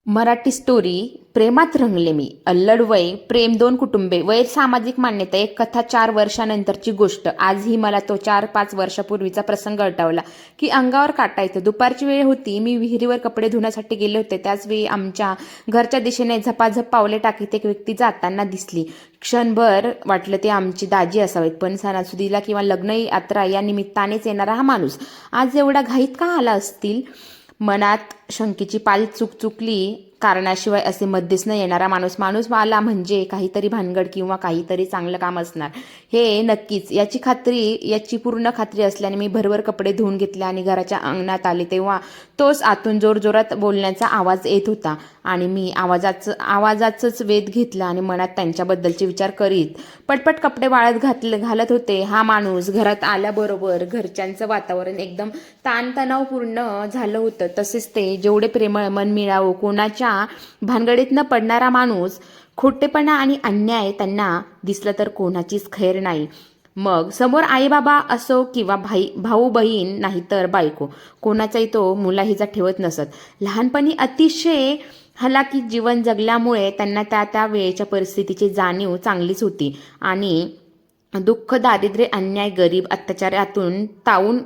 Marathi story प्रेमात रंगले मी. अल्लड वय, प्रेम, दोन कुटुंबे, वैर, सामाजिक मान्यता, एक कथा, 4 वर्षानंतरची गोष्ट. आजही मला तो 4-5 वर्षापूर्वीचा प्रसंग आठवला की अंगावर काटा येतो. दुपारची वेळ होती. मी विहिरीवर कपडे धुण्यासाठी गेले होते. त्याचवेळी आमच्या घरच्या दिशेने झपाझप पावले टाकीत एक व्यक्ती जाताना दिसली. क्षणभर वाटलं ते आमची दाजी असावेत, पण सणासुदीला किंवा लग्न यात्रा या निमित्तानेच येणारा हा माणूस आज एवढा घाईत का आला असतील? मनात शंकेची पाल चुकचुकली. कारणाशिवाय असे मध्येच न येणारा माणूस आला म्हणजे काहीतरी भानगड किंवा काहीतरी चांगलं काम असणार हे नक्कीच. याची पूर्ण खात्री असल्याने मी भरभर कपडे धुवून घेतले आणि घराच्या अंगणात आले तेव्हा तोच आतून जोरजोरात बोलण्याचा आवाज येत होता आणि मी आवाजाचंच वेध घेतला आणि मनात त्यांच्याबद्दलचे विचार करीत पटपट कपडे वाळत घालत होते. हा माणूस घरात आल्याबरोबर घरच्यांचं वातावरण एकदम ताणतणावपूर्ण झालं होतं. तसेच ते जेवढे प्रेमळ, मनमिळावू, कोणाच्या भानगडीत न पडणारा माणूस. खोटेपणा आणि अन्याय त्यांना दिसलं तर कोणाचीच खैर नाही. मग समोर आई बाबा असो किंवा भाऊ बहीण, नाहीतर बायको, कोणाचाही तो मुलाहिजा ठेवत नसत. लहानपणी अतिशय हलाखीत जीवन जगल्यामुळे त्यांना त्या वेळेच्या परिस्थितीची जाणीव चांगलीच होती आणि दुःख, दारिद्र्य, अन्याय, गरीब, अत्याचार यातून तावून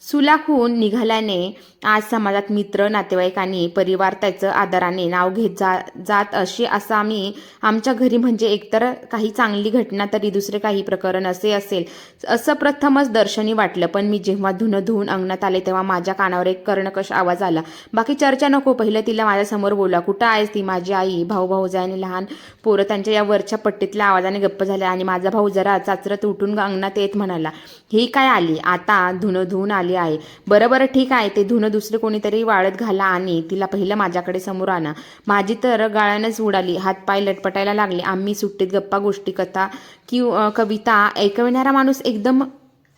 सुलाखून निघाल्याने आज समाजात मित्र, नातेवाईक आणि परिवार त्याचं आदराने नाव घेत जात असे. असा मी आमच्या घरी म्हणजे एकतर काही चांगली घटना तरी दुसरे काही प्रकरण असे असेल असं प्रथमच दर्शनी वाटलं. पण मी जेव्हा धुणं धुवून अंगणात आले तेव्हा माझ्या कानावर एक कर्णकश आवाज आला. बाकी चर्चा नको, पहिलं तिला माझ्यासमोर बोला. कुठं आहेस ती? माझी आई, भाऊ-भाऊजाई आणि लहान पोरं त्यांच्या या वरच्या पट्टीतल्या आवाजाने गप्प झाल्या आणि माझा भाऊ जरा चाचरत उठून अंगणात येत म्हणाला, ही काय आली? आता धुणं धुवून आली आहे. बरं ठीक आहे, ते धुणं दुसरे कोणीतरी वाळत घाला आणि तिला पहिलं माझ्याकडे समोर आणा. माझी तर गाळणच उडाली. हातपाय लटपटायला लागले. आम्ही सुट्टीत गप्पा गोष्टी, कथा कविता ऐकविणारा माणूस एकदम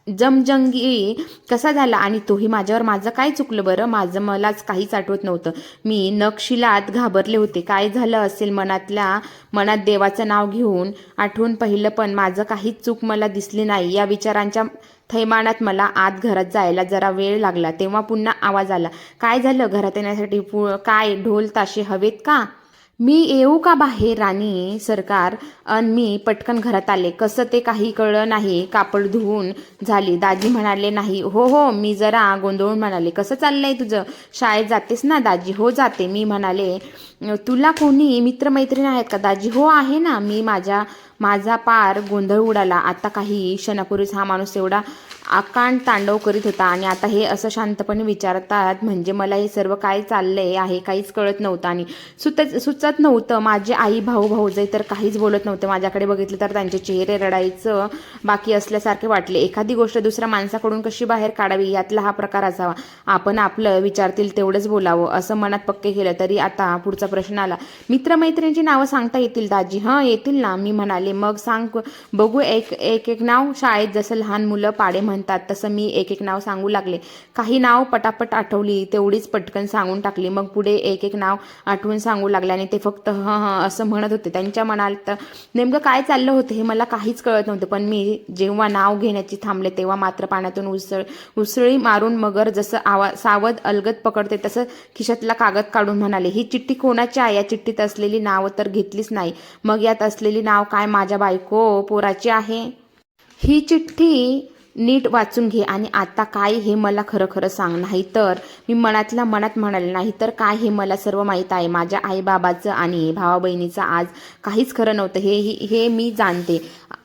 जमजंगी कसा झाला? आणि तोही माझ्यावर. माझं काय चुकलं बरं? मलाच काहीच आठवत नव्हतं. मी नकशिलात घाबरले होते. काय झालं असेल? मनात देवाचं नाव घेऊन आठवून पाहिलं, पण माझं काहीच चूक मला दिसली नाही. या विचारांच्या थैमानात मला आत घरात जायला जरा वेळ लागला. तेव्हा पुन्हा आवाज आला. काय झालं? घरात येण्यासाठी काय ढोल ताशे हवेत का? मी येऊ का बाहेर? राणी सरकार. मी पटकन घरात आले. कसं ते काही कळलं नाही. कापड धुवून झाली? दाजी म्हणाले. नाही. हो. मी जरा गोंधळून म्हणाले. कसं चाललंय तुझं? शाळेत जातेस ना? दाजी. हो जाते. मी म्हणाले. तुला कोणी मित्रमैत्रीण आहेत का? दाजी. हो आहे ना. माझा पार गोंधळ उडाला. आता काही क्षणापूर्वीच हा माणूस एवढा आकांड तांडव करीत होता आणि आता हे असं शांतपणे विचारतात म्हणजे मला हे सर्व काय चाललंय आहे काहीच कळत नव्हतं आणि सुचत नव्हतं. माझे आई, भाऊ-भाऊजाई तर काहीच बोलत नव्हते. माझ्याकडे बघितलं तर त्यांचे चेहरे रडायचं बाकी असल्यासारखे वाटले. एखादी गोष्ट दुसऱ्या माणसाकडून कशी बाहेर काढावी यातला हा प्रकार असावा. आपण आपलं विचारतील तेवढंच बोलावं असं मनात पक्के केलं. तरी आता पुढचा प्रश्न आला. मित्रमैत्रिणींची नावं सांगता येतील दाजी? हं येतील ना. मी म्हणाले. मग सांग बघू एक नाव. शाळेत जसं लहान मुलं पाडे म्हणतात तसं मी एक नाव सांगू लागले. काही नाव पटापट आठवली तेवढीच पटकन सांगून टाकली. मग पुढे एक नाव आठवून सांगू लागले आणि ते फक्त हं असं म्हणत होते. त्यांच्या मनात नेमकं काय चाललं होतं हे मला काहीच कळत नव्हतं. पण मी जेव्हा नाव घेण्याची थांबले तेव्हा मात्र पाण्यातून उसळी मारून मगर जसं सावध अलगद पकडते तसं खिशातला कागद काढून म्हणाले, ही चिठ्ठी कोणाची आहे? या चिठ्ठीत असलेली नावं तर घेतलीच नाही. मग यात असलेली नाव काय माझ्या बायको पोराची आहे? ही चिठ्ठी नीट वाचून घे आणि आता काय हे मला खरं सांग. नाहीतर मी मनातल्या मनात म्हणाले, नाहीतर काय हे मला सर्व माहीत आहे. माझ्या आईबाबाचं आणि भावा-बहिणीचं आज काहीच खरं नव्हतं हे मी जाणते.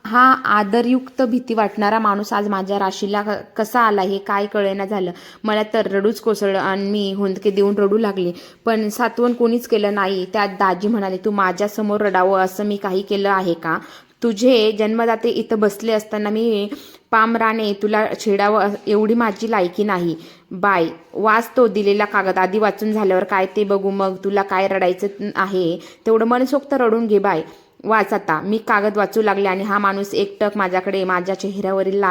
हा आदरयुक्त भीती वाटणारा माणूस आज माझ्या राशीला कसा आला हे काय कळेना झालं. मला तर रडूच कोसळलं आणि मी हुंदके देऊन रडू लागले. पण सात्वन कोणीच केलं नाही. त्यात दाजी म्हणाले, तू माझ्यासमोर रडावं असं मी काही केलं आहे का? तुझे जन्मदाते इथं बसले असताना मी पामराने तुला छेडावं एवढी माझी लायकी नाही. बाय, वाच तो दिलेला कागद. आधी वाचून झाल्यावर काय ते बघू. मग तुला काय रडायचं आहे तेवढं मनसोक्त रडून घे. बाय, वाच आता. मी कागद वाचू लागले आणि हा माणूस एकटक माझ्याकडे माझ्या चेहऱ्यावरील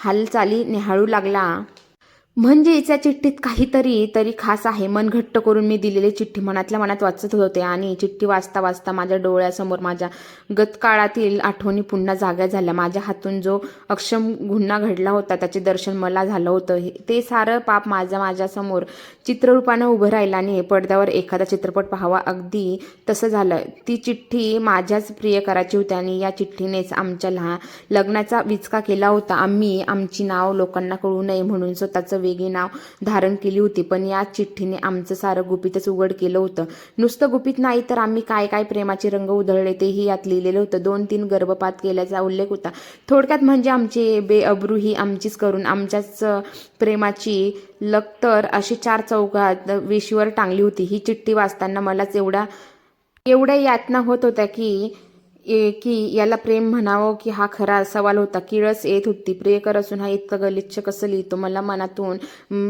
हालचाली निहाळू लागला. म्हणजेच या चिठ्ठीत काहीतरी तरी खास आहे. मन घट्ट करून मी दिलेली चिठ्ठी मनातल्या मनात वाचत होते आणि चिठ्ठी वाचता वाचता माझ्या डोळ्यासमोर माझ्या गतकाळातील आठवणी पुन्हा जाग्या झाल्या. माझ्या हातून जो अक्षम गुन्हा घडला होता त्याचे दर्शन मला झालं होतं. ते सारं पाप माझ्यासमोर चित्ररूपानं उभं राहिलं आणि पडद्यावर एखादा चित्रपट पाहावा अगदी तसं झालं. ती चिठ्ठी माझ्याच प्रियकराची होती आणि या चिठ्ठीनेच आमच्या लग्नाचा विचका केला होता. आम्ही आमची नाव लोकांना कळू नये म्हणून स्वतःचं वेगळी नाव धारण केली होती. पण या चिठ्ठीने आमचं सारं गुपितच उघड केलं होतं. नुसतं गुपित नाही तर आम्ही काय काय प्रेमाचे रंग उधळले तेही यात लिहिलेलं होतं. 2-3 गर्भपात केल्याचा उल्लेख होता. थोडक्यात म्हणजे आमची बेअब्रू ही आमचीच करून आमच्याच प्रेमाची लक्तर अशी 4 चौघात वेशीवर टांगली होती. ही चिठ्ठी वाचताना मलाच एवढ्या यातना होत होत्या की याला प्रेम म्हणावं की हा खरा सवाल होता. किळस येत होती. प्रियकर असून हा इतका गलिच्छ कसं लिहितो. मला मनातून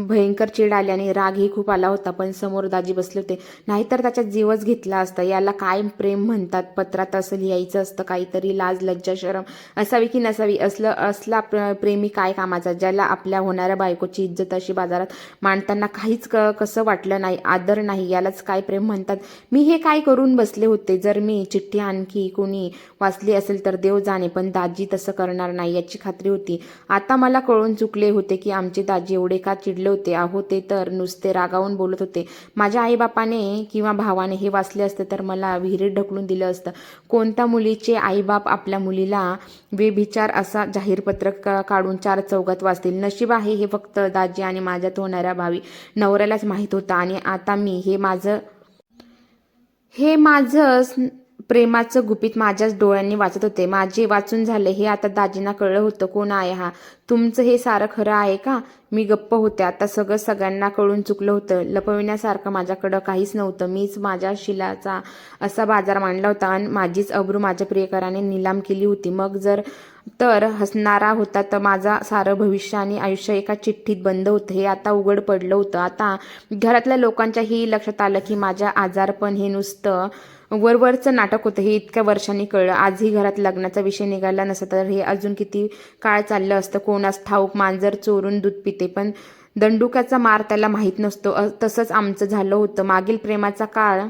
भयंकर चीड आली आणि रागही खूप आला होता. पण समोर दाजी बसले होते. नाहीतर त्याचा जीवच घेतला असता. याला काय प्रेम म्हणतात. पत्रात असं लिहायचं असतं. काहीतरी लाज लज्जा शरम असावी की नसावी. असला प्रेमी काय कामाचा ज्याला आपल्या होणाऱ्या बायकोची इज्जत अशी बाजारात मांडताना काहीच कसं वाटलं नाही. आदर नाही. यालाच काय प्रेम म्हणतात. मी हे काय करून बसले होते. जर मी चिठ्ठी आणखी कोणी वाचली असेल तर देव जाणे. पण दाजी तसं करणार नाही याची खात्री होती. आता मला कळून चुकले होते की आमचे दाजी एवढे का चिडले होते. अहो ते तर नुसते रागावून बोलत होते. माझ्या आईबापाने किंवा भावाने हे वाचले असते तर मला विहिरीत ढकलून दिलं असतं. कोणत्या मुलीचे आईबाप आपल्या मुलीला व्यभिचार असा जाहीर पत्रक काढून 4 चौघात वाचतील. नशीब आहे हे फक्त दाजी आणि माझ्यात होणाऱ्या भावी नवऱ्यालाच माहीत होतं. आणि आता मी हे माझं प्रेमाचं गुपित माझ्याच डोळ्यांनी वाचत होते. माझे वाचून झाले हे आता दाजींना कळलं होतं. कोण आहे हा. तुमचं हे सारं खरं आहे का. मी गप्प होते. आता सगळ्यांना कळून चुकलं होतं. लपविण्यासारखं माझ्याकडं काहीच नव्हतं. मीच माझ्या शिलाचा असा बाजार मांडला होता आणि माझीच अब्रू माझ्या प्रियकराने निलाम केली होती. मग तर हसणारा होता तर माझा सारं भविष्य आणि आयुष्य एका चिठ्ठीत बंद होतं हे आता उघड पडलं होतं. आता घरातल्या लोकांच्याही लक्षात आलं की माझ्या आजारपण हे नुसतं वरवरचं नाटक होतं हे इतक्या वर्षांनी कळलं. आजही घरात लग्नाचा विषय निघाला नसता तर हे अजून किती काळ चाललं असतं कोणास ठाऊक. मांजर चोरून दूध पिते पण दंडुकाचा मार त्याला माहीत नसतो. तसंच आमचं झालं होतं. मागील प्रेमाचा काळ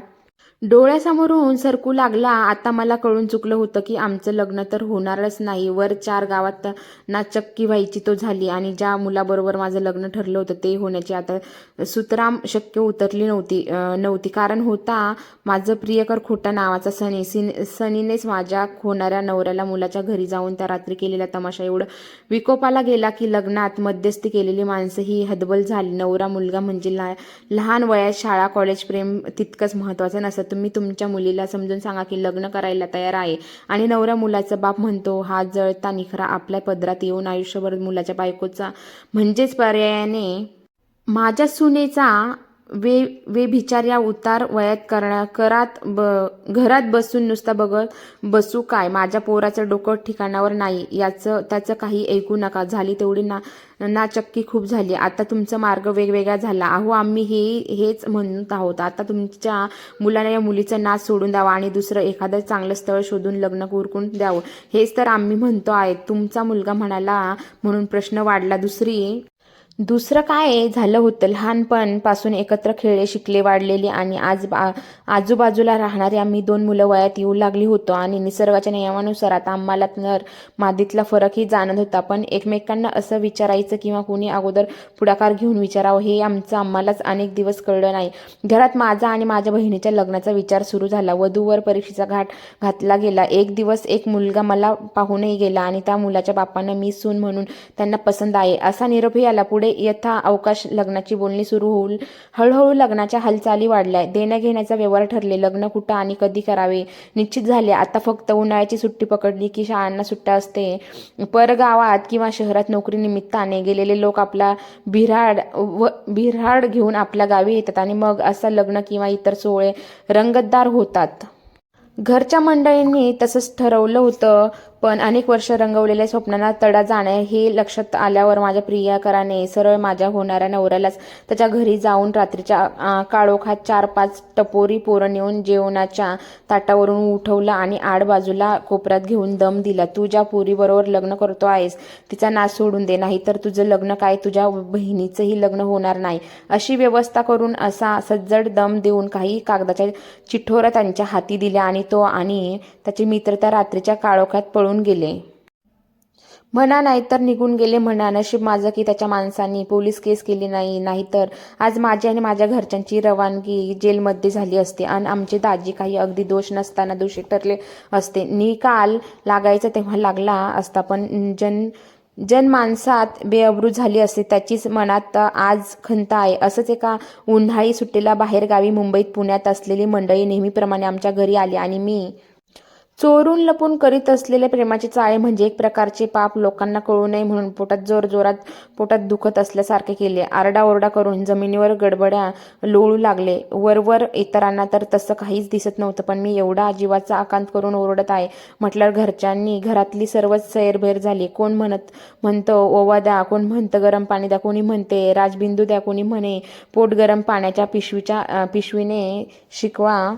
डोळ्यासमोरून सरकू लागला. आता मला कळून चुकलं होतं की आमचं लग्न तर होणारच नाही. वर 4 गावात नाचक्की व्हायची तो झाली आणि ज्या मुलाबरोबर माझं लग्न ठरलं होतं ते होण्याची आता सुतराम शक्य उतरली नव्हती. कारण होता माझं प्रियकर खोटा नावाचा सनीनेच माझ्या होणाऱ्या नवऱ्याला मुलाच्या घरी जाऊन त्या रात्री केलेला तमाशा एवढं विकोपाला गेला की लग्नात मध्यस्थी केलेली माणसं ही हतबल झाली. नवरा मुलगा म्हणजे लहान वयात शाळा कॉलेज प्रेम तितकंच महत्त्वाचं नसतं. तुम्ही तुमच्या मुलीला समजून सांगा की लग्न करायला तयार आहे आणि नवरा मुलाचा बाप म्हणतो हा जळता निखरा आपल्या पदरात येऊन आयुष्यभर मुलाच्या बायकोचा म्हणजेच पर्यायाने माझ्या सुनेचा व्यभिचार या उतार वयात घरात बसून नुसता बघत बसू काय. माझ्या पोराचं डोकं ठिकाणावर नाही. त्याचं काही ऐकू नका. झाली तेवढी नाचक्की खूप झाली. आता तुमचा मार्ग वेगवेगळा झाला. अहो आम्ही हेच म्हणत आहोत. आता तुमच्या मुलाने या मुलीचा नाच सोडून द्यावा आणि दुसरं एखादं चांगलं स्थळ शोधून लग्न उरकून द्यावं. हेच तर आम्ही म्हणतो आहे. तुमचा मुलगा म्हणाला म्हणून प्रश्न वाढला. दुसरं काय झालं होतं. लहानपण पासून एकत्र खेळले शिकले वाढलेली आणि आजूबाजूला राहणारी आम्ही 2 मुलं वयात येऊ लागली होतो आणि निसर्गाच्या नियमानुसार आता आम्हाला नर मादीतला फरकही जाणत होता. पण एकमेकांना असं विचारायचं किंवा कोणी अगोदर पुढाकार घेऊन विचारावं हे आम्हालाच अनेक दिवस कळलं नाही. घरात माझा आणि माझ्या बहिणीच्या लग्नाचा विचार सुरू झाला. वधूवर परीक्षेचा घाट घातला गेला. एक दिवस एक मुलगा मला पाहूनही गेला आणि त्या मुलाच्या बापांना मी सून म्हणून त्यांना पसंत आहे असा निरोपही आला. पुढे यथा अवकाश लग्नाची बोलणी सुरू होऊन हळूहळू लग्नाच्या हालचाली वाढल्या. देण्या घेण्याचा व्यवहार ठरले. लग्न कुठं आणि कधी करावे निश्चित झाले. आता फक्त उन्हाळ्याची सुट्टी पकडली की शाळांना सुट्ट्या असते. परगावात किंवा शहरात नोकरीनिमित्ताने गेलेले लोक आपला बिऱ्हाड घेऊन आपल्या गावी येतात आणि मग असं लग्न किंवा इतर सोहळे रंगतदार होतात. घरच्या मंडळींनी तसंच ठरवलं होतं. पण अनेक वर्ष रंगवलेल्या स्वप्नांना तडा जाणे हे लक्षात आल्यावर माझ्या प्रियकराने सरळ माझ्या होणाऱ्या नवऱ्यालाच त्याच्या घरी जाऊन रात्रीच्या काळोखात 4-5 टपोरी पोरं नेऊन जेवणाच्या ताटावरून उठवलं आणि आड बाजूला कोपऱ्यात घेऊन दम दिला. तू ज्या पोरीबरोबर लग्न करतो आहेस तिचा नाश सोडून दे, नाहीतर तुझं लग्न काय तुझ्या बहिणीचंही लग्न होणार नाही, अशी व्यवस्था करून असा सज्जड दम देऊन काही कागदाच्या चिठ्ठोऱ्या त्यांच्या हाती दिल्या आणि तो आणि त्याचे मित्र त्या रात्रीच्या काळोखात पळून गेले. म्हणा नाहीतर निघून गेले म्हणा. नशीब माझं की त्याच्या माणसांनी पोलीस केस केली नाही, नाहीतर आज माझी आणि माझ्या घरच्यांची रवानगी जेलमध्ये झाली असती आणि आमचे दाजी काही अगदी दोष नसताना दोषी ठरले असते. निकाल लागायचा तेव्हा लागला असता, पण जनमानसात बेअब्रू झाली असते. त्याचीच मनात आज खंत आहे. असंच एका उन्हाळी सुट्टीला बाहेरगावी मुंबईत पुण्यात असलेली मंडळी नेहमीप्रमाणे आमच्या घरी आली आणि मी चोरून लपून करीत असलेले प्रेमाचे चाळे म्हणजे एक प्रकारचे पाप लोकांना कळू नये म्हणून पोटात दुखत असल्यासारखे केले. आरडाओरडा करून जमिनीवर गडबड्या लोळू लागले. वरवर इतरांना तर तसं काहीच दिसत नव्हतं, पण मी एवढा जीवाचा आकांत करून ओरडत आहे म्हटल्यावर घरातली सर्वच सैरभैर झाली. कोण म्हणतं ओवा द्या, कोण म्हणतं गरम पाणी द्या, कोणी म्हणते राजबिंदू द्या, कोणी म्हणे पोट गरम पाण्याच्या पिशवीने शिकवा,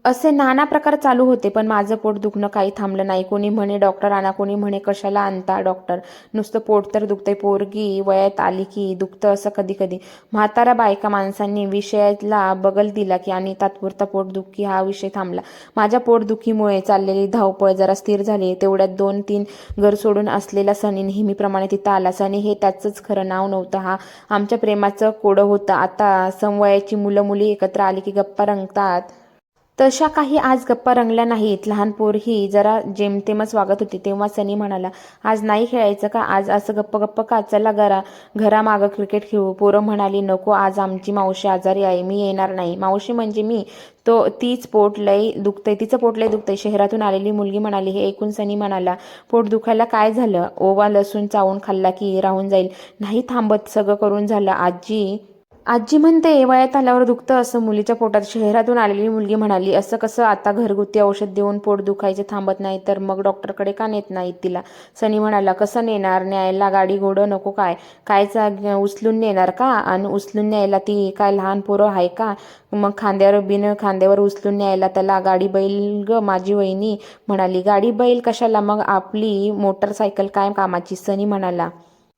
असे नाना प्रकार चालू होते. पण माझं पोट दुखणं काही थांबलं नाही. कोणी म्हणे डॉक्टर आणा, कोणी म्हणे कशाला आणता डॉक्टर, नुसतं पोट तर दुखतंय, पोरगी वयात आली की दुखतं असं कधी कधी. म्हाताऱ्या बायका माणसांनी विषयाला बगल दिला की आणि तात्पुरता पोटदुखी हा विषय थांबला. माझ्या पोटदुखीमुळे चाललेली धावपळ जरा स्थिर झाली. तेवढ्यात 2-3 घर सोडून असलेला सनी नेहमीप्रमाणे तिथं आला. सनी हे त्याचंच खरं नाव नव्हतं, हा आमच्या प्रेमाचं कोडं होतं. आता समवयाची मुलं मुली एकत्र आली की गप्पा रंगतात, तशा काही आज गप्पा रंगल्या नाहीत. लहान पोरही जरा जेमतेमच वागत होती. तेव्हा सनी म्हणाला, आज नाही खेळायचं का, आज असं गप्प का, चला घरामागं क्रिकेट खेळू. पोरं म्हणाली, नको आज आमची मावशी आजारी आहे, मी येणार नाही. मावशी म्हणजे मी, तिचं पोट लय दुखतंय. शहरातून आलेली मुलगी म्हणाली. हे ऐकून सनी म्हणाला, पोट दुखायला काय झालं, ओवा लसूण चावून खाल्ला की राहून जाईल. नाही थांबत, सगळं करून झालं. आजी म्हणते वयात आल्यावर दुखतं असं मुलीच्या पोटात. शहरातून आलेली मुलगी म्हणाली, असं कसं, आता घरगुती औषध देऊन पोट दुखायचे थांबत नाही तर मग डॉक्टरकडे का नेत नाहीत तिला. सनी म्हणाला, कसं नेणार, न्यायला गाडी घोडं नको कायचा उचलून नेणार का, आणि उचलून न्यायला ती काय लहान पोरं आहे का, मग खांद्यावर उचलून न्यायला त्याला गाडी बैल ग. माझी वहिनी म्हणाली, गाडी बैल कशाला, मग आपली मोटरसायकल काय कामाची. सनी म्हणाला,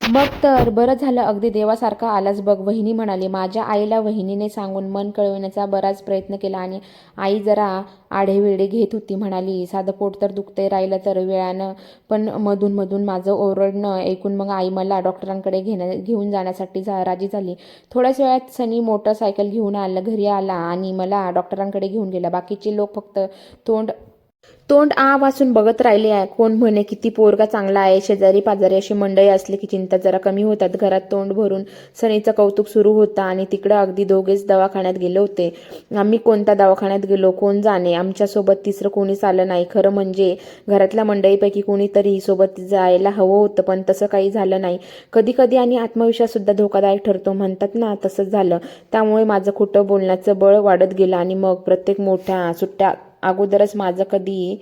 मग तर बरं झालं, अगदी देवासारखा आलाच बघ. वहिनी म्हणाली, माझ्या आईला वहिनीने सांगून मन कळविण्याचा बराच प्रयत्न केला आणि आई जरा आढेवेढे घेत होती. म्हणाली, साधं पोट तर दुखतंय राहिलं तर वेळानं, पण मधून माझं ओरडणं ऐकून मग आई मला डॉक्टरांकडे घेऊन जाण्यासाठी राजी झाली. थोड्याच वेळात सनी मोटरसायकल घेऊन घरी आला आणि मला डॉक्टरांकडे घेऊन गेला. बाकीचे लोक फक्त तोंड वाचून बघत राहिले. कोण म्हणे किती पोरगा चांगला आहे. शेजारी पाजारी अशी मंडळी असली की चिंता जरा कमी होतात. घरात तोंड भरून सनीचं कौतुक सुरू होतं आणि तिकडं अगदी दोघेच दवाखान्यात गेले होते. आम्ही कोणत्या दवाखान्यात गेलो कोण जाणे, आमच्यासोबत तिसरं कोणीच आलं नाही. खरं म्हणजे घरातल्या मंडळीपैकी कोणीतरी सोबत जायला हवं होतं, पण तसं काही झालं नाही. कधी आणि आत्मविश्वास सुद्धा धोकादायक ठरतो म्हणतात ना, तसंच झालं. त्यामुळे माझं खोटं बोलण्याचं बळ वाढत गेलं आणि मग प्रत्येक मोठ्या सुट्ट्या अगोदरच माझं कधी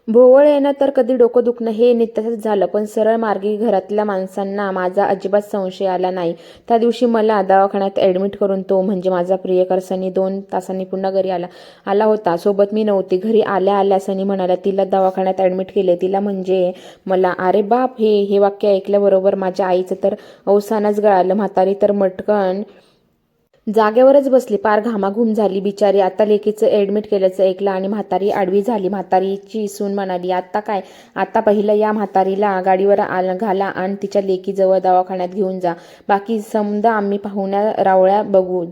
भोवळ येणं तर कधी डोकं दुखणं हे नित्याचंच झालं. पण सरळ मार्गी घरातल्या माणसांना माझा अजिबात संशय आला नाही. त्या दिवशी मला दवाखान्यात ॲडमिट करून तो म्हणजे माझा प्रियकर सनी 2 तासांनी पुन्हा घरी आला होता. सोबत मी नव्हती. घरी आल्या सनी म्हणाला, तिला दवाखान्यात ॲडमिट केले, तिला म्हणजे मला. अरे बाप, हे वाक्य ऐकल्याबरोबर माझ्या आईचं तर अवसानच गळालं. म्हातारी तर मटकन जागेवरच बसली, पार घामाघूम झाली बिचारी. आता लेकीचं ॲडमिट केल्याचं ऐकलं आणि म्हातारी आडवी झाली. म्हातारीची सून म्हणाली, आता काय, आता पहिलं या म्हातारीला गाडीवर घाला आणि तिच्या लेकीजवळ दवाखान्यात घेऊन जा. बाकी समजा आम्ही पाहुण्या रावळ्या बघू.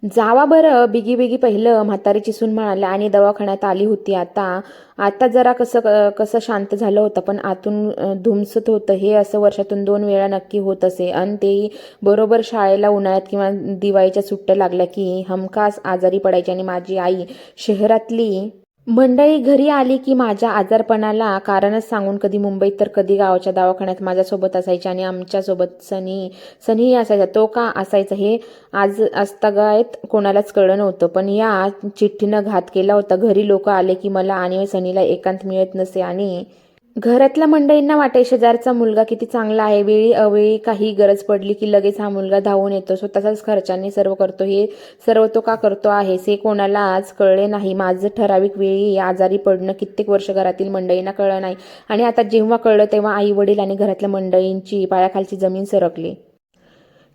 जावा बरं बिगी पहिलं, म्हातारीची सून म्हणाली आणि दवाखान्यात आली होती. आता जरा कसं शांत झालं होतं, पण आतून धुमसत होतं. हे असं वर्षातून 2 वेळा नक्की होत असे आणि तेही बरोबर शाळेला उन्हाळ्यात किंवा दिवाळीच्या सुट्ट्या लागल्या की हमखास आजारी पडायची आणि माझी आई शहरातली मंडळी घरी आली की माझ्या आजारपणाला कारणच सांगून कधी मुंबईत तर कधी गावाच्या दवाखान्यात माझ्यासोबत असायची आणि आमच्यासोबत सनीही असायचा. तो का असायचा हे आज आजतागायत कोणालाच कळलं नव्हतं. पण या चिठ्ठीनं घात केला होता. घरी लोक आले की मला आणि सनीला एकांत मिळत नसे आणि घरातल्या मंडळींना वाटे शेजारचा मुलगा किती चांगला आहे. वेळी अवेळी काही गरज पडली की लगेच हा मुलगा धावून येतो. स्वतःच्याच खर्चाने सर्व करतो. हे सर्व तो का करतो आहे हे कोणाला आज कळले नाही. माझं ठराविक वेळी आजारी पडणं कित्येक वर्ष घरातील मंडळींना कळलं नाही आणि आता जेव्हा कळलं तेव्हा आई वडील आणि घरातल्या मंडळींची पायाखालची जमीन सरकली.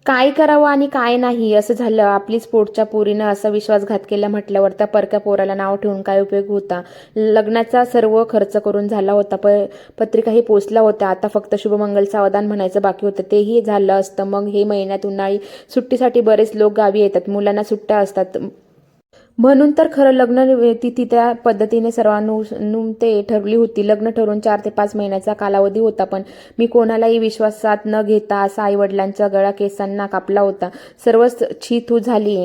काय करावं आणि काय नाही असं झालं. आपलीच पोटच्या पोरीनं असा विश्वासघात केला म्हटल्यावर त्या परक्या पोराला नाव ठेवून काय उपयोग होता. लग्नाचा सर्व खर्च करून झाला होता. पत्रिकाही पोचल्या होत्या. आता फक्त शुभमंगल सावधान म्हणायचं बाकी होतं. तेही झालं असतं. मग हे महिन्यात उन्हाळी सुट्टीसाठी बरेच लोक गावी येतात. मुलांना सुट्ट्या असतात म्हणून तर खरं लग्न तिथी त्या पद्धतीने सर्वांनुम ते ठरली होती. लग्न ठरून 4 ते 5 महिन्याचा कालावधी होता. पण मी कोणालाही विश्वासात न घेता असा आईवडिलांचा गळा केसांना कापला होता. सर्वच छी-थू झाली.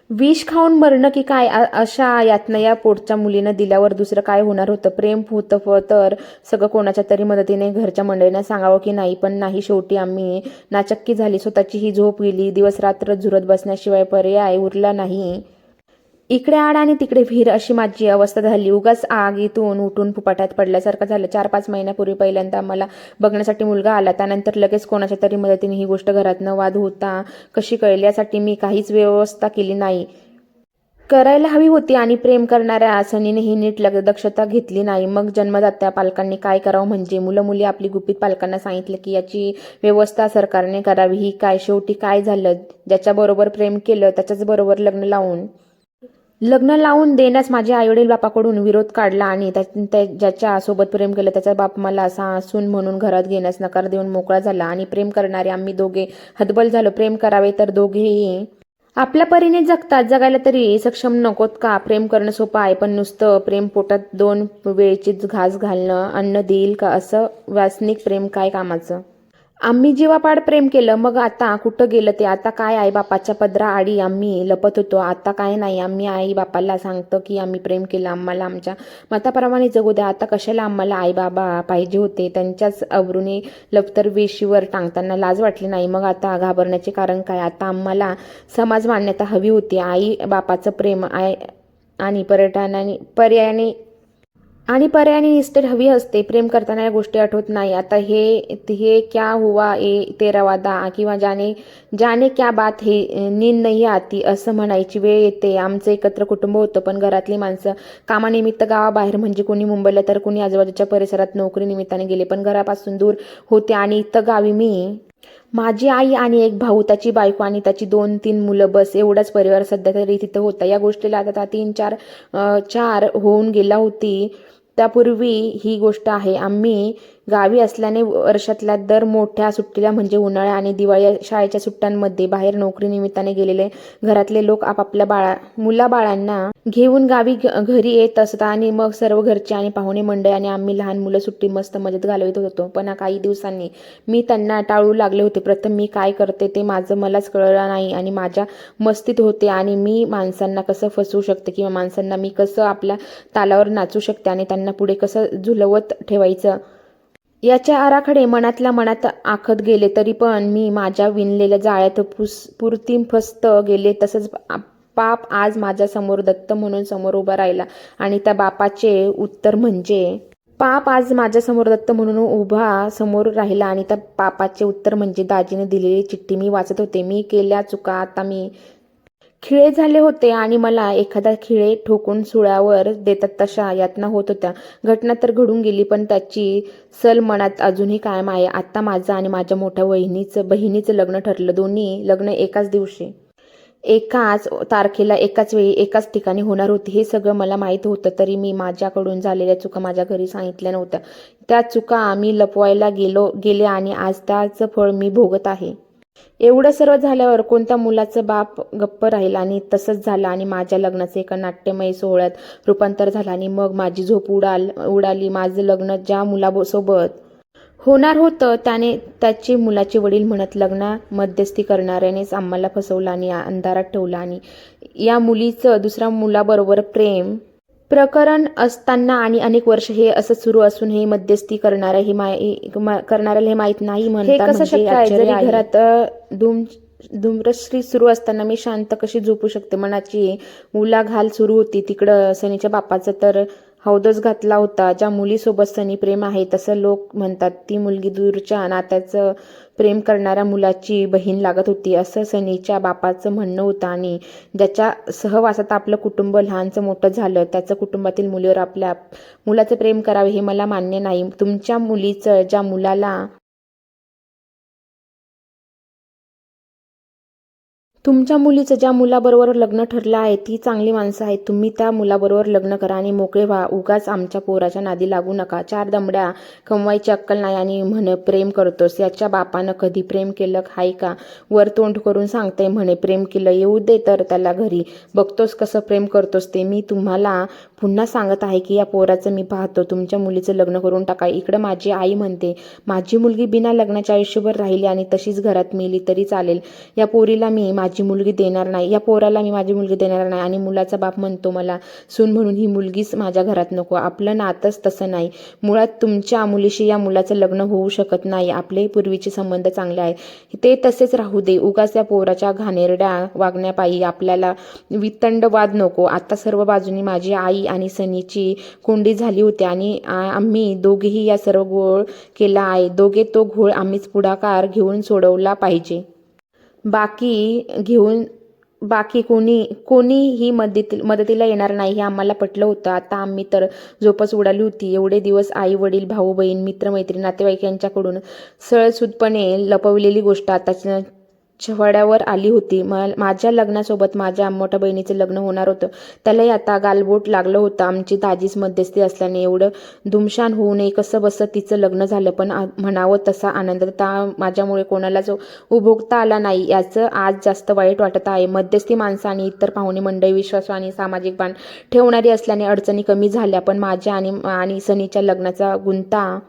विष खाऊन मरणं की काय अशा यातना या पोटच्या मुलीनं दिल्यावर दुसरं काय होणार होतं. प्रेम होतं तर सगळं कोणाच्या तरी मदतीने घरच्या मंडळींना सांगावं की नाही. पण नाही. शेवटी आम्ही नाचक्की झाली. स्वतःची ही झोप गेली. दिवस रात्र झुरत बसण्याशिवाय पर्याय उरला नाही. इकडे आड आणि तिकडे विहीर अशी माझी अवस्था झाली. उगाच आगीतून उठून फुपाट्यात पडल्यासारखं झालं. 4-5 महिन्यापूर्वी पहिल्यांदा मला बघण्यासाठी मुलगा आला. त्यानंतर लगेच कोणाच्या तरी मदतीने ही गोष्ट घरात न वाद होता कशी कळेल यासाठी मी काहीच व्यवस्था केली नाही. करायला हवी होती आणि प्रेम करणाऱ्या सनीनेही नीट दक्षता घेतली नाही. मग जन्मदात्या पालकांनी काय करावं म्हणजे मुलं मुली आपली गुपित पालकांना सांगितलं की याची व्यवस्था सरकारने करावी. ही काय शेवटी काय झालं. ज्याच्याबरोबर प्रेम केलं त्याच्याच बरोबर लग्न लावून देण्यास माझे आईवडील बापाकडून विरोध काढला आणि ज्याच्या सोबत प्रेम केलं त्याचा बाप मला सून म्हणून घरात घेण्यास नकार देऊन मोकळा झाला. आणि प्रेम करणारे आम्ही दोघे हतबल झालो. प्रेम करावे तर दोघेही आपल्या परीने जगतात. जगायला तरी सक्षम नकोत का. प्रेम करणं सोपं आहे पण नुसतं प्रेम पोटात 2 वेळचीच घास घालणं अन्न देईल का असं व्यासनिक प्रेम काय कामाचं. आम्ही जीवापाड प्रेम केलं. मग आता कुठं गेलं ते. आता काय आई बापाच्या पदराआडी आम्ही लपत होतो. आता काय नाही. आम्ही आई बापाला सांगतो की आम्ही प्रेम केलं. आम्हाला आमच्या मताप्रमाणे जगू द्या. आता कशाला आम्हाला आई बाबा पाहिजे होते. त्यांच्याच अब्रूने लपतर वेशीवर टांगताना लाज वाटली नाही. मग आता घाबरण्याचे कारण काय. आता आम्हाला समाज मान्यता हवी होती. आई बापाचं प्रेम आणि पर्यायाने इस्टेट हवी असते. प्रेम करताना या गोष्टी आठवत नाही. आता हे क्या हुआ ए तेरा वादा किंवा जाने क्या बात हे नींद नाही आती असं म्हणायची वेळ येते. आमचं एकत्र कुटुंब होतं पण घरातली माणसं कामानिमित्त गावाबाहेर म्हणजे कोणी मुंबईला तर कोणी आजूबाजूच्या परिसरात नोकरी निमित्ताने गेले. पण घरापासून दूर होते. आणि इथं गावी मी माझी आई आणि एक भाऊ त्याची बायको आणि त्याची 2-3 मुलं बस एवढाच परिवार सध्या तरी तिथं होता. या गोष्टीला आता 3-4 होऊन गेला होती. त्यापूर्वी ही गोष्ट आहे. आम्ही गावी असल्याने वर्षातल्या दर मोठ्या सुट्टीला म्हणजे उन्हाळ्या आणि दिवाळी शाळेच्या सुट्ट्यांमध्ये बाहेर नोकरीनिमित्ताने गेलेले घरातले लोक आपापल्या मुलाबाळांना घेऊन गावी घरी येत असतात. आणि मग सर्व घरचे आणि पाहुणे मंडळी आणि आम्ही लहान मुलं सुट्टी मस्त मजेत घालवत होतो. पण काही दिवसांनी मी त्यांना टाळू लागले होते. प्रथम मी काय करते ते माझं मलाच कळलं नाही आणि माझ्या मस्तीत होते. आणि मी माणसांना कसं फसवू शकते किंवा माणसांना मी कसं आपल्या तालावर नाचू शकते आणि त्यांना पुढे कसं झुलवत ठेवायचं याचे आराखडे मनातल्या मनात आखत गेले. तरी पण मी माझ्या विणलेल्या जाळ्यात पुरती फस्त गेले. तसंच पाप आज माझ्या समोर दत्त म्हणून समोर उभा राहिला. आणि त्या बापाचे उत्तर म्हणजे पाप आज माझ्या समोर दत्त म्हणून उभा समोर राहिला आणि त्या पापाचे उत्तर म्हणजे दाजीने दिलेली चिठ्ठी मी वाचत होते. मी केल्या चुका आता मी खिळे झाले होते आणि मला एखादा खिळे ठोकून सुळावर देतात तशा यातना होत होत्या. घटना तर घडून गेली पण त्याची सल मनात अजूनही कायम आहे. आता माझं आणि माझ्या मोठ्या बहिणीचं लग्न ठरलं. दोन्ही लग्न एकाच दिवशी एकाच तारखेला एकाच वेळी एकाच ठिकाणी होणार होती. हे सगळं मला माहीत होतं तरी मी माझ्याकडून झालेल्या चुका माझ्या घरी सांगितल्या नव्हत्या. त्या चुका मी लपवायला गेले आणि आज त्याचं फळ मी भोगत आहे. एवढं सर्व झाल्यावर कोणत्या मुलाचं बाप गप्प राहील. आणि तसंच झालं आणि माझ्या लग्नाचं एका नाट्यमय सोहळ्यात रूपांतर झालं आणि मग माझी झोप उडाली. माझं लग्न ज्या मुलासोबत होणार होतं त्याचे मुलाचे वडील म्हणत लग्ना मध्यस्थी करणाऱ्यानेच आम्हाला फसवलं आणि अंधारात ठेवलं आणि या मुलीचं दुसऱ्या मुलाबरोबर प्रेम प्रकरण असताना आणि अनेक वर्ष हे असं सुरू असून हे मध्यस्थी करणाऱ्याला हे माहीत नाही म्हणता कसं म्हणजे शक्य आहे? आश्चर्य जरी आहे. घरात धूम्रश्री सुरू असताना मी शांत कशी झोपू शकते? मनाची उलाढाल सुरू होती. तिकडं सनीच्या बापाचं तर हौदच घातला होता. ज्या मुलीसोबत सनी प्रेम आहे तसं लोक म्हणतात, ती मुलगी दूरच्या नात्याचं प्रेम करणाऱ्या मुलाची बहीण लागत होती, असं सनीच्या बापाचं म्हणणं होतं. आणि ज्याच्या सहवासात आपलं कुटुंब लहानचं मोठं झालं, त्याचं कुटुंबातील मुलीवर आपल्या मुलाचं प्रेम करावे हे मला मान्य नाही. तुमच्या मुलीचं ज्या मुलाबरोबर लग्न ठरलं आहे ती चांगली माणसं आहेत. तुम्ही त्या मुलाबरोबर लग्न करा आणि मोकळे व्हा. उगाच आमच्या पोराच्या नादी लागू नका. 4 दमड्या कमवायची अक्कल नाही आणि म्हण प्रेम करतोस. याच्या बापानं कधी प्रेम केलं हाय का? वर तोंड करून सांगतंय म्हणे प्रेम केलं. येऊ दे तर त्याला घरी. बघतोस कसं प्रेम करतोस ते. मी तुम्हाला पुन्हा सांगत आहे की या पोराचं मी पाहतो. तुमच्या मुलीचं लग्न करून टाका. इकडं माझी आई म्हणते, माझी मुलगी बिना लग्नाच्या आयुष्यभर राहिली आणि तशीच घरात मेली तरी चालेल. या पोराला मी माझी मुलगी देणार नाही. आणि मुलाचा बाप म्हणतो, मला सून म्हणून ही मुलगीच माझ्या घरात नको. आपलं नातंच तसं नाही. मुळात तुमच्या मुलीशी या मुलाचं लग्न होऊ शकत नाही. आपले पूर्वीचे संबंध चांगले आहेत, ते तसेच राहू दे. उगाच या पोराच्या घाणेरड्या वागण्यापायी आपल्याला वितंड वाद नको. आता सर्व बाजूनी माझी आई आणि सनीची कोंडी झाली होती आणि आम्ही दोघेही या सर्व घोळ केला आहे. तो घोळ आम्हीच पुढाकार घेऊन सोडवला पाहिजे. बाकी कोणीही मदतीला येणार नाही हे आम्हाला पटलं होतं. आता आम्ही तर झोपच उडाली होती. एवढे दिवस आई वडील, भाऊ बहीण, मित्रमैत्रीण, नातेवाईक यांच्याकडून सळसूदपणे लपवलेली गोष्ट आता चव्हाट्यावर आली होती. माझ्या लग्नासोबत माझ्या मोठ्या बहिणीचं लग्न होणार होतं. त्यालाही आता गालबोट लागलं होतं. आमची दाजीच मध्यस्थी असल्याने एवढं धुमशान होऊ नये कसं बसं तिचं लग्न झालं. पण म्हणावं तसा आनंद माझ्यामुळे कोणालाच उपभोगता आला नाही, याचं आज जास्त वाईट वाटत आहे. मध्यस्थी माणसं आणि इतर पाहुणे मंडळी विश्वासू आणि सामाजिक बाण ठेवणारी असल्याने अडचणी कमी झाल्या. पण माझ्या आणि सनीच्या लग्नाचा गुंता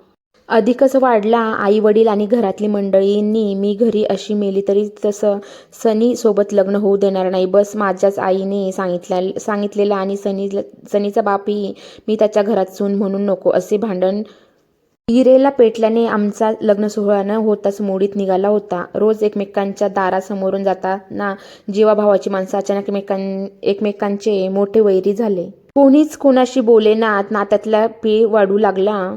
अधिकच वाढला. आई वडील आणि घरातली मंडळींनी मी घरी अशी मेली तरी तसं सनी सोबत लग्न होऊ देणार नाही. बस माझ्याच आईने सांगितलेलं आणि सनीचा बापही मी त्याच्या घरात सून म्हणून नको असे भांडण हिरेला पेटल्याने आमचा लग्न सोहळा न होताच मोडीत निघाला होता. रोज एकमेकांच्या दारासमोरून जाताना जीवाभावाची माणसं अचानक एकमेकांचे मोठे वैरी झाले. कोणीच कोणाशी बोलेना. नात्यातला पीळ वाढू लागला.